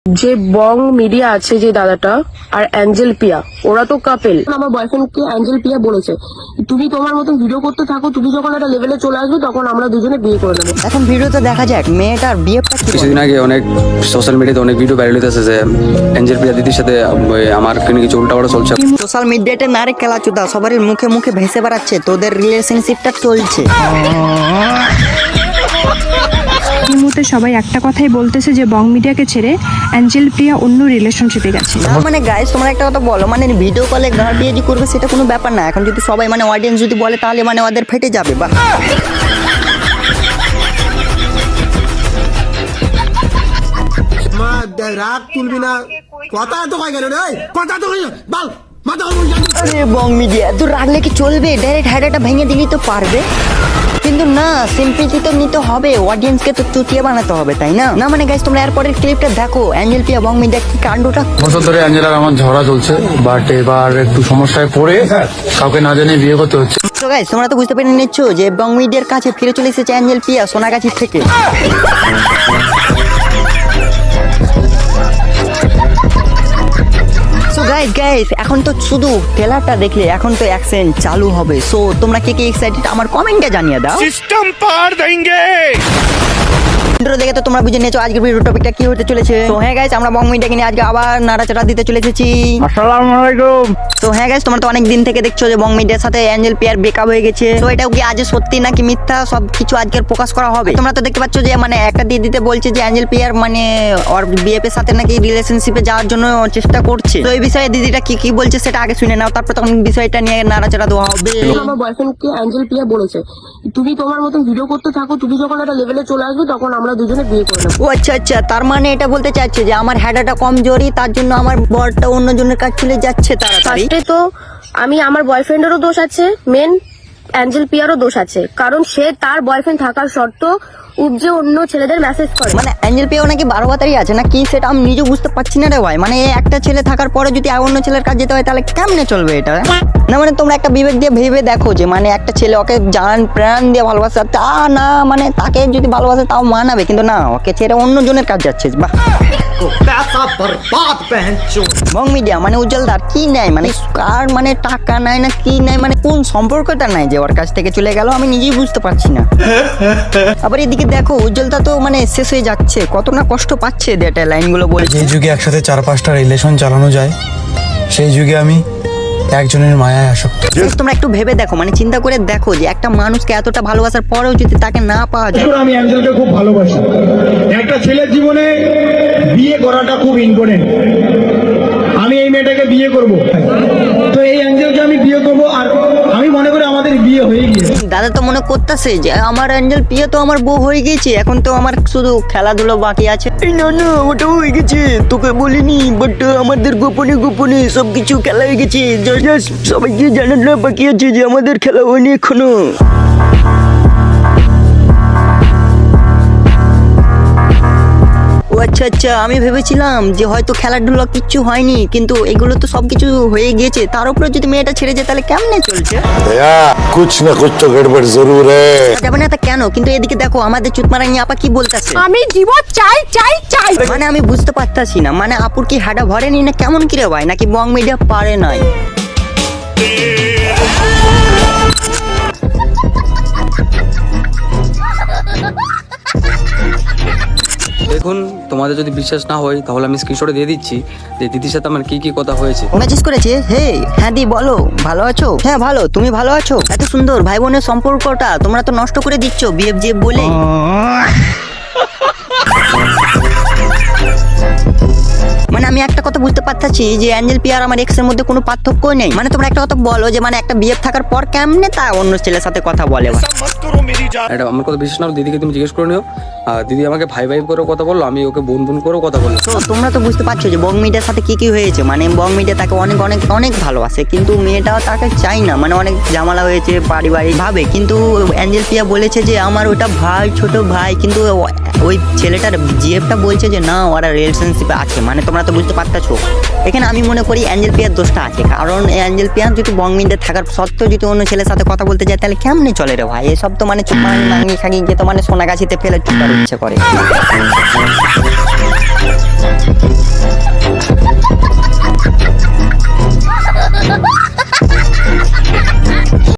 যে বং মিডিয়া আছে যে দাদাটা আর অ্যাঞ্জেল পিয়া ওরা তো কাপেল। আমার বয়ফ্রেন্ডকে অ্যাঞ্জেল পিয়া বলেছে তুমি তোমার মতন ভিডিও করতে থাকো, তুমি যখন একটা লেভেলে চলে আসবে তখন আমরা দুজনে বিয়ে করে নেবো। এখন ভিডিওতে দেখা যাক মেয়েটার বিয়েটা কি। কিছুদিন আগে অনেক সোশ্যাল মিডিয়াতে অনেক ভিডিও ভাইরাল হইতেছে যে অ্যাঞ্জেল প্রিয়া দিদির সাথে আমার কিছু উল্টাপাল্টা চলছে। সোশ্যাল মিডিয়াতে নারে খেলা চুদা সবারই মুখে মুখে ভেসে বেড়াচ্ছে তোদের রিলেশনশিপটা চলছে। এই মুহূর্তে সবাই একটা কথাই বলতেছে যে বং মিডিয়াকে ছেড়ে অ্যাঞ্জেল প্রিয়া অন্য রিলেশনশিপে গেছে। না মানে গাইস তোমরা একটা কথা বলো, মানে ভিডিও কলে গান দিয়ে যে করবে সেটা কোনো ব্যাপার না। এখন যদি সবাই মানে অডিয়েন্স যদি বলে তাহলে মানে ওদের ফেটে যাবে। বা রাগ তুলবি না, কথা তো কয় গেল রে, কথা তো কই বল মাথা। আরে বং মিডিয়া তো রাগলে কি চলবে? ডাইরেক্ট হেডাটা ভেঙে দিলেই তো পারবে। কিন্তু না, সিম্পলিটি তো নিতে হবে, অডিয়েন্সকে তো চুটিয়ে বানাতে হবে, তাই না? না মানে গাইস তোমরা এরপরের ক্লিপটা দেখো, অ্যাঞ্জেল পিয়া বং মিডিয়া কি কাণ্ডটা। বছর ধরে অ্যাঞ্জেলার আমার ঝগড়া চলছে, বাট এবার একটু সমস্যায় পড়ে কাউকে না জানিয়ে বিয়ে করতে হচ্ছে। তো গাইস তোমরা তো বুঝতে পেরে নিচ্ছ যে বং মিডিয়ার কাছে ফিরে চলে এসেছে অ্যাঞ্জেল পিয়া সোনাগাছির থেকে। সো গাইস এখন তো শুধু ট্রেলারটা দেখলে এখন তো অ্যাকশন চালু হবে। সো তোমরা কে কে এক্সাইটেড আমার কমেন্টে জানিয়ে দাও। सिस्टम पार देंगे। ইন্ট্রো দেখে তো তোমরা বুঝে নিয়েছো আজকের ভিডিও টপিকটা কি হতে চলেছে। তো হ্যাঁ গাইস আমরা বং মিডিয়াকে নিয়ে আজকে আবার নাড়াচাড়া দিতে চলে এসেছি। আসসালামু আলাইকুম। তো হ্যাঁ গাইস তোমরা তো অনেক দিন থেকে দেখছো যে বং মিডিয়ার সাথে অ্যাঞ্জেল পিয়ার ব্রেকআপ হয়ে গেছে। তো এটা কি আজ সত্যি নাকি মিথ্যা সব কিছু আজকের প্রকাশ করা হবে। তোমরা তো দেখতে পাচ্ছ যে মানে একটা দিদিতে বলছে যে অ্যাঞ্জেল পিয়ার মানে ওর বিএফ এর সাথে নাকি রিলেশনশিপে যাওয়ার জন্য চেষ্টা করছে। তো এই বিষয়ে দিদিটা কি কি বলছে সেটা আগে শুনে নাও, তারপর তখন বিষয়টা নিয়ে নাড়াচাড়া দেওয়া হবে। আমার বয়ফ্রেন্ডকে অ্যাঞ্জেল পিয়া বলেছে তুমি তোমার মতন ভিডিও করতে থাকো, তুমি যখন একটা লেভেলে চলে আসবে তখন আমরা দুজনে বিয়ে করে নেবো। ও আচ্ছা আচ্ছা, তার মানে এটা বলতে চাইছে যে আমার হেডাটা কমজোরি, তার জন্য আমার বরটা অন্যজনের কাছে চলে যাচ্ছে তাড়াতাড়ি। ফার্স্টে তো আমার বয়ফ্রেন্ডেরও দোষ আছে, মেন অ্যাঞ্জেল পিয়ারও দোষ আছে, কারণ সে তার বয়ফ্রেন্ড থাকার সত্ত্বেও উপজে অন্য ছেলেদের মেসেজ করে। মানে অ্যাঞ্জেল পেও নাকি 12 বাতারি আছে না কি সেটা আমি নিজেও বুঝতে পারছি না রে ভাই। মানে একটা ছেলে থাকার পরে যদি অন্য ছেলের কাছে যেতে হয় তাহলে কেমনে চলবে এটা? না মানে তোমরা একটা বিবেক দিয়ে ভেবে দেখো যে মানে একটা ছেলে ওকে জান প্রাণ দিয়ে ভালোবাসে, তা না মানে তাকে যদি ভালোবাসে তাও মানাবে, কিন্তু না ওকে ছেড়ে অন্য জনের কাছে যাচ্ছে। বাহ বং মিডিয়া মানে উজ্জ্বলদার কি নেয়, মানে কার মানে টাকা নেয় না কি নেয়, মানে কোন সম্পর্কটা নাই যে ওর কাছ থেকে চলে গেল আমি নিজেই বুঝতে পারছি না। আবার এদিকে দেখো উজ্জ্বলদা তো মানে শেষ হয়ে যাচ্ছে, কত না কষ্ট পাচ্ছে ডেটা লাইনগুলো বলছে। যে যুগে একসাথে 4-5টা রিলেশন চালানো যায় সেই যুগে আমি একজনের মায়ায় আসক্ত। তোমরা একটু ভেবে দেখো, মানে চিন্তা করে দেখো যে একটা মানুষকে এতটা ভালোবাসার পরেও যদি তাকে না পাওয়া যায়। আমি অ্যাঞ্জেলকে খুব ভালোবাসি। একটা ছেলের জীবনে বিয়ে করাটা খুব ইম্পর্টেন্ট। আমি এই মেয়েটাকে বিয়ে করব, তো এই অ্যাঞ্জেলকে আমি বিয়ে করব, আর আমি মনে করি আমাদের বিয়ে হয়ে গিয়েছে। দাদা তো মনে করতেছে যে আমার অ্যাঞ্জেল পিয়া তো আমার বউ হয়ে গেছে, এখন তো আমার শুধু খেলাধুলো বাকি আছে। না না ওটা হয়ে গেছে, তোকে বলিনি, বাট আমাদের গোপনে গোপনে সবকিছু খেলা হয়ে গেছে। সবাইকে জানানো বাকি আছে যে আমাদের খেলা হয়নি এখনো। ও আচ্ছা আচ্ছা, আমি ভেবেছিলাম যে হয়তো খেলাধুলা কিচ্ছু হয়নি, কিন্তু এগুলো তো সবকিছু হয়ে গিয়েছে। তার উপরে যদি মেয়েটা ছেড়ে যায় তাহলে কেমনে চলছে? कुछ न कुछ तो गड़बड़ जरूर है। যাবে না তা কেন? কিন্তু এদিকে দেখো আমাদের চুতমারানি আপা কি বলতেছে, আমি জীবন চাই চাই চাই। মানে আমি বুঝতে পারতাছি না, মানে আপুর কি হাডা ভরেনি না কেমন কি রে ভাই, নাকি বং মিডিয়া পারে নাই? দেখুন তোমাদের যদি বিশ্বাস না হয় তাহলে আমি স্ক্রিনশটে দিয়ে দিচ্ছি যে দিদির সাথে আমার কি কি কথা হয়েছে। মেসেজ করেছে, হে হ্যাঁ দি বলো ভালো আছো? হ্যাঁ ভালো, তুমি ভালো আছো? এত সুন্দর ভাই বোনের সম্পর্কটা তোমরা তো নষ্ট করে দিচ্ছ বিএফ জে বলে। মানে আমি একটা কথা বুঝতে পারতাছি যে অ্যাঞ্জেল পিয়ার আমার এক্স এর মধ্যে কোনো পার্থক্য নেই। মানে তোমরা একটা কথা বলো যে মানে একটা বিএফ থাকার পর কেমনে তা অন্য ছেলের সাথে কথা বলে? मत करो मेरी जान। এটা আমার কথা বিশ্বাস না হলে দিদিকে তুমি জিজ্ঞেস করে নিও। আর দিদি আমাকে ভাই ভাই করে কথা বললো, আমি ওকে বোন বোন করেও কথা বললাম। তো তোমরা তো বুঝতে পারছো যে বং মিডিয়ার সাথে কি কি হয়েছে। মানে বং মিডিয়া তাকে অনেক অনেক অনেক ভালোবাসে, কিন্তু মেয়েটাও তাকে চাই না, মানে অনেক ঝামেলা হয়েছে পারিবারিক ভাবে। কিন্তু অ্যাঞ্জেল পিয়া বলেছে যে আমার ওটা ভাই, ছোট ভাই, কিন্তু ওই ছেলেটার জিএফটা বলছে যে না ওরা রিলেশনশিপে আছে। মানে তোমরা তো বুঝতে পারতেছো। এখানে আমি মনে করি অ্যাঞ্জেল পিয়ার দোষটা আছে, কারণ অ্যাঞ্জেল পিয়ার যদি বং মিডিয়া থাকার সত্ত্বেও যদি অন্য ছেলের সাথে কথা বলতে যায় তাহলে কেমনে চলে রে ভাই? এসব তো মানে চুপ মাঙি খাগি গিয়ে তো মানে সোনাগাছিতে ফেলে চুপ করার ইচ্ছে করে।